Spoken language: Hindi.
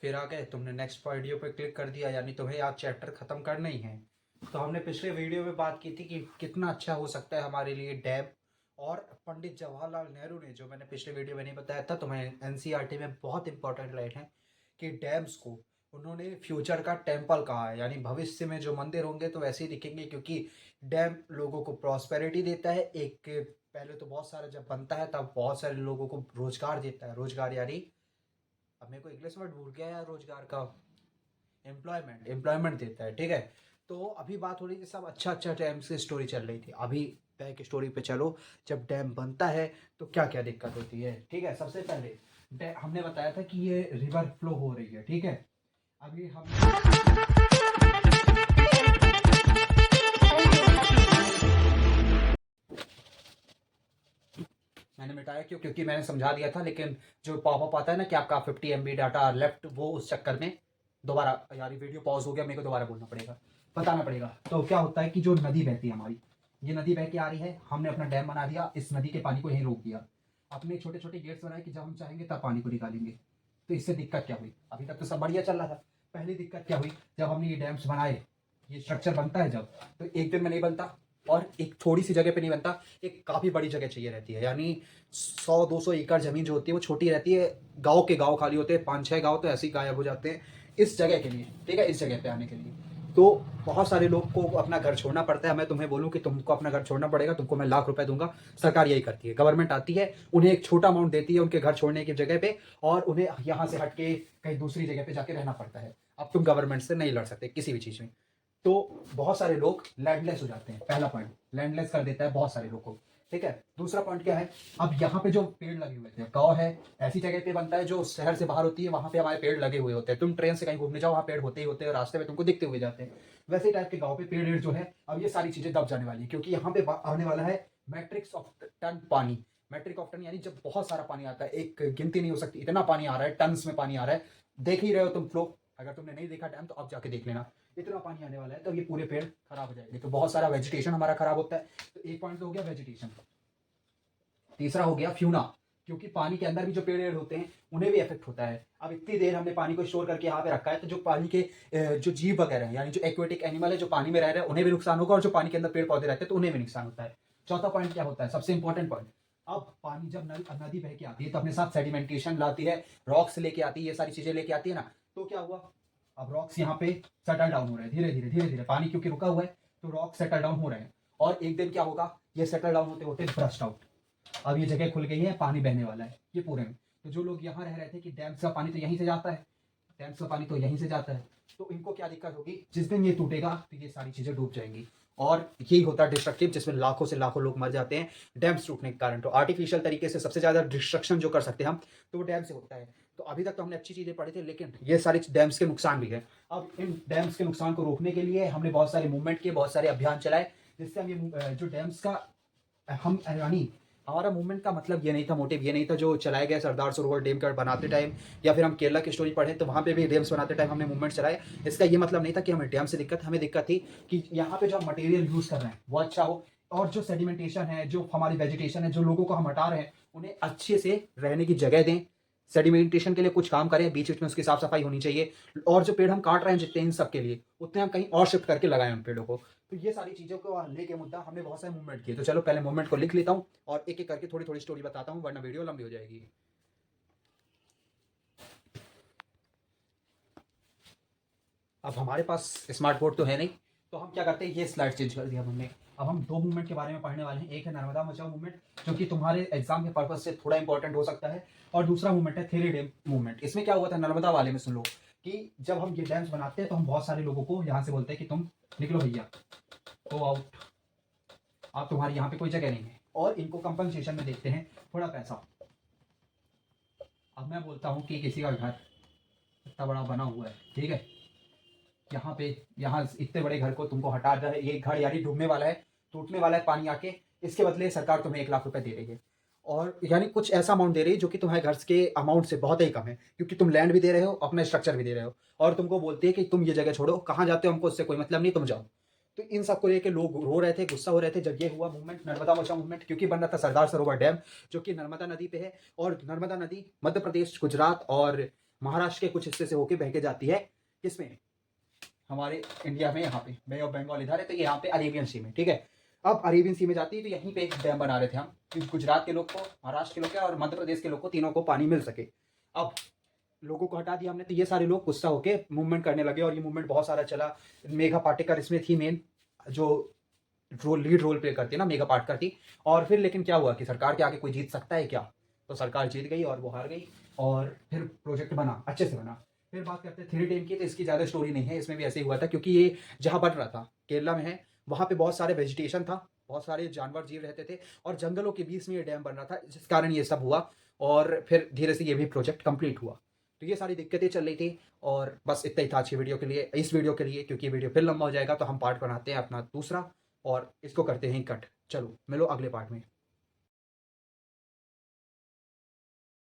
फिर आ गए, तुमने नेक्स्ट वीडियो पे क्लिक कर दिया, यानी तुम्हें आज चैप्टर ख़त्म करना ही है। तो हमने पिछले वीडियो में बात की थी कि कितना अच्छा हो सकता है हमारे लिए डैम। और पंडित जवाहरलाल नेहरू ने, जो मैंने पिछले वीडियो में नहीं बताया था तुम्हें, एनसीईआरटी में बहुत इंपॉर्टेंट लाइन है कि डैम्स को उन्होंने फ्यूचर का टेम्पल कहा है, यानी भविष्य में जो मंदिर होंगे तो वैसे ही दिखेंगे, क्योंकि डैम लोगों को प्रॉस्पेरिटी देता है। एक पहले तो बहुत सारा जब बनता है तब बहुत सारे लोगों को रोजगार देता है। रोजगार यानी, अब मेरे को इंग्लिश वर्ड भूल गया यार रोजगार का। एम्प्लॉयमेंट, एम्प्लॉयमेंट देता है, ठीक है। तो अभी बात हो रही थी, सब अच्छा अच्छा डैम से स्टोरी चल रही थी। अभी बैक स्टोरी पे चलो, जब डैम बनता है तो क्या क्या दिक्कत होती है, ठीक है। सबसे पहले हमने बताया था कि ये रिवर फ्लो हो रही है, ठीक है। अभी हम मैंने मिटाया क्यों, क्योंकि मैंने समझा दिया था, लेकिन जो पॉपअप आता है ना कि आपका 50 MB डाटा लेफ्ट, वो उस चक्कर में दोबारा यार वीडियो पॉज हो गया, मेरे को दोबारा बोलना पड़ेगा, बताना पड़ेगा। तो क्या होता है कि जो नदी बहती है हमारी, ये नदी बह के आ रही है, हमने अपना डैम बना दिया, इस नदी के पानी को यहीं रोक दिया। अपने छोटे छोटे गेट्स बनाए कि जब हम चाहेंगे तब पानी को निकालेंगे। तो इससे दिक्कत क्या हुई, अभी तक तो सब बढ़िया चल रहा था। पहली दिक्कत क्या हुई, जब हमने ये डैम्स बनाए, ये स्ट्रक्चर बनता है जब, तो एक दिन में नहीं बनता, और एक थोड़ी सी जगह पे नहीं बनता, एक काफ़ी बड़ी जगह चाहिए रहती है। यानी 100-200 एकड़ ज़मीन जो होती है वो छोटी रहती है। गांव के गांव खाली होते हैं, 5-6 गांव तो ऐसे ही गायब हो जाते हैं इस जगह के लिए, ठीक है, इस जगह पे आने के लिए। तो बहुत सारे लोग को अपना घर छोड़ना पड़ता है। मैं तुम्हें बोलूँ कि तुमको अपना घर छोड़ना पड़ेगा, तुमको मैं लाख रुपए दूंगा। सरकार यही करती है, गवर्नमेंट आती है, उन्हें एक छोटा अमाउंट देती है उनके घर छोड़ने की जगह पे, और उन्हें यहाँ से हट के कहीं दूसरी जगह पे जाके रहना पड़ता है। अब तुम गवर्नमेंट से नहीं लड़ सकते किसी भी चीज़ में। तो बहुत सारे लोग लैंडलेस हो जाते हैं, पहला पॉइंट, लैंडलेस कर देता है बहुत सारे लोगों को, ठीक है। दूसरा पॉइंट क्या है, अब यहाँ पे जो पेड़ लगे हुए थे, गाँव है ऐसी जगह पे बनता है जो शहर से बाहर होती है, वहाँ पे हमारे पेड़ लगे हुए होते हैं। तुम ट्रेन से कहीं घूमने जाओ, वहाँ पेड़ होते ही होते हैं, रास्ते में तुमको दिखते हुए जाते हैं। वैसे टाइप के गाँव पे पेड़ वेड़ जो है, अब ये सारी चीजें दब जाने वाली है, क्योंकि यहाँ पे आने वाला है मैट्रिक्स ऑफ टन पानी। मैट्रिक ऑफ टन यानी जब बहुत सारा पानी आता है, एक गिनती नहीं हो सकती, इतना पानी आ रहा है, टन्स में पानी आ रहा है। देख ही रहे हो तुम फ्लो, अगर तुमने नहीं देखा डैम तो अब जाके देख लेना। इतना पानी आने वाला है तो ये पूरे पेड़ खराब हो जाएंगे, तो बहुत सारा वेजिटेशन हमारा खराब होता है। तो एक पॉइंट तो हो गया वेजिटेशन। तीसरा हो गया फ्यूना, क्योंकि पानी के अंदर भी जो पेड़ होते हैं उन्हें भी इफेक्ट होता है। अब इतनी देर हमने पानी को स्टोर करके यहाँ पे रखा है, तो जो पानी के जो जीव वगैरह हैं, यानी जो एक्वेटिक एनिमल है जो पानी में रह रहे हैं, उन्हें भी नुकसान होगा, और जो पानी के अंदर पेड़ पौधे रहते हैं तो उन्हें भी नुकसान होता है। चौथा पॉइंट क्या होता है, सबसे इंपॉर्टेंट पॉइंट, अब पानी जब नदी बह के आती है तो अपने साथ सेडिमेंटेशन लाती है, रॉक्स लेके आती है, ये सारी चीजें लेके आती है ना। तो क्या हुआ, अब रॉक्स यहाँ पे सेटल डाउन हो रहे हैं धीरे धीरे धीरे धीरे, पानी क्योंकि रुका हुआ है तो रॉक सेटल डाउन हो रहे हैं। और एक दिन क्या होगा, ये सेटल डाउन होते होते ब्रस्ट आउट। अब ये जगह खुल गई है, पानी बहने वाला है ये पूरे में। तो जो लोग यहाँ रह रहे थे कि डैम का पानी तो यहीं से जाता है, डैम का पानी तो यहीं से जाता है, तो इनको क्या दिक्कत होगी, जिस दिन ये टूटेगा तो ये सारी चीजें डूब जाएंगी। और यही होता है डिस्ट्रक्टिव, जिसमें लाखों से लाखों लोग मर जाते हैं डैम्स टूटने के कारण। तो आर्टिफिशियल तरीके से सबसे ज्यादा डिस्ट्रक्शन जो कर सकते हैं हम, तो वो डैम से होता है। तो अभी तक तो हमने अच्छी चीजें पढ़ी थी, लेकिन ये सारी डैम्स के नुकसान भी है। अब इन डैम्स के नुकसान को रोकने के लिए हमने बहुत सारे मूवमेंट किए, बहुत सारे अभियान चलाए, जिससे हम ये जो डैम्स का हम यानी हमारा मूवमेंट का मतलब ये नहीं था, मोटिव ये नहीं था जो चलाया गया सरदार सरोवर डैम का बनाते टाइम, या फिर हम केरला की स्टोरी पढ़े तो वहाँ पे भी डैम्स बनाते टाइम हमने मूवमेंट चलाए। इसका ये मतलब नहीं था कि हमें डैम से दिक्कत, हमें दिक्कत थी कि यहाँ पे जो हम मटेरियल यूज़ कर रहे हैं वो अच्छा हो, और जो सेडिमेंटेशन है, जो हमारी वेजिटेशन है, जो लोगों को हम हटा रहे हैं, उन्हें अच्छे से रहने की जगह दें। सेडिमेंटेशन के लिए कुछ काम करें, बीच बीच में उसकी साफ सफाई होनी चाहिए। और जो पेड़ हम काट रहे हैं जितने, इन सब के लिए उतने हम कहीं और शिफ्ट करके लगाएं उन पेड़ों को। तो ये सारी चीज़ों को लेके मुद्दा हमने बहुत सारे मूवमेंट किए। तो चलो पहले मूवमेंट को लिख लेता हूँ और एक एक करके थोड़ी थोड़ी स्टोरी बताता हूँ, वरना वीडियो लंबी हो जाएगी। अब हमारे पास स्मार्ट बोर्ड तो है नहीं, तो हम क्या करते हैं, ये स्लाइड चेंज कर दिया हमने। अब हम दो मूवमेंट के बारे में पढ़ने वाले हैं। एक है नर्मदा बचाओ मूवमेंट, जो कि तुम्हारे एग्जाम के पर्पज से थोड़ा इंपॉर्टेंट हो सकता है। और दूसरा मूवमेंट है थेरी डैम मूवमेंट। इसमें क्या हुआ था नर्मदा वाले में, सुन लो, कि जब हम ये डैम्स बनाते हैं तो हम बहुत सारे लोगों को यहाँ से बोलते हैं कि तुम निकलो भैया, गो आउट, आप तुम्हारी यहाँ पे कोई जगह नहीं है, और इनको कंपनसेशन में देखते हैं थोड़ा पैसा। अब मैं बोलता हूँ कि किसी का घर इतना बड़ा बना हुआ है, ठीक है, यहाँ पे, यहाँ इतने बड़े घर को तुमको हटा दिया है, ये घर यानी डूबने वाला है, टूटने वाला है पानी आके, इसके बदले सरकार तुम्हें 1 लाख रुपए दे रही है। और यानी कुछ ऐसा अमाउंट दे रही है जो कि तुम्हारे घर के अमाउंट से बहुत ही कम है, क्योंकि तुम लैंड भी दे रहे हो, अपना स्ट्रक्चर भी दे रहे हो, और तुमको बोलते हैं कि तुम ये जगह छोड़ो, कहाँ जाते हो हमको उससे कोई मतलब नहीं, तुम जाओ। तो इन सबको लेके लोग रो रहे थे, गुस्सा हो रहे थे, जब ये हुआ मूवमेंट नर्मदा बचाओ मूवमेंट, क्योंकि बन रहा था सरदार सरोवर डैम, जो कि नर्मदा नदी पे है। और नर्मदा नदी मध्य प्रदेश, गुजरात और महाराष्ट्र के कुछ हिस्से से होके बह के जाती है किसमें, हमारे इंडिया में, यहाँ पे बे ऑफ बंगाल इधर है, तो यहाँ पे अरेबियन सी में, ठीक है। अब अरेबियन सी में जाती है, तो यहीं पे एक डैम बना रहे थे हम कि गुजरात के लोग को, महाराष्ट्र के लोग को और मध्य प्रदेश के लोग को, तीनों को पानी मिल सके। अब लोगों को हटा दिया हमने, तो ये सारे लोग गुस्सा होके मूवमेंट करने लगे, और ये मूवमेंट बहुत सारा चला। मेघा पाटेकर इसमें थी मेन, जो लीड रोल प्ले करती है ना, मेघा पाटकर थी। और फिर लेकिन क्या हुआ कि सरकार के आगे कोई जीत सकता है क्या, तो सरकार जीत गई और वो हार गई, और फिर प्रोजेक्ट बना, अच्छे से बना। फिर बात करते हैं थ्री डैम की, तो इसकी ज़्यादा स्टोरी नहीं है, इसमें भी ऐसे ही हुआ था, क्योंकि ये जहाँ बन रहा था केरला में है, वहाँ पे बहुत सारे वेजिटेशन था, बहुत सारे जानवर जीव रहते थे, और जंगलों के बीच में ये डैम बन रहा था, जिस कारण ये सब हुआ। और फिर धीरे से ये भी प्रोजेक्ट कंप्लीट हुआ। तो ये सारी दिक्कतें चल रही थी, और बस इतना ही था अच्छी वीडियो के लिए, इस वीडियो के लिए, क्योंकि ये वीडियो फिर लंबा हो जाएगा, तो हम पार्ट बनाते हैं अपना दूसरा, और इसको करते हैं कट। चलो मिलो अगले पार्ट में।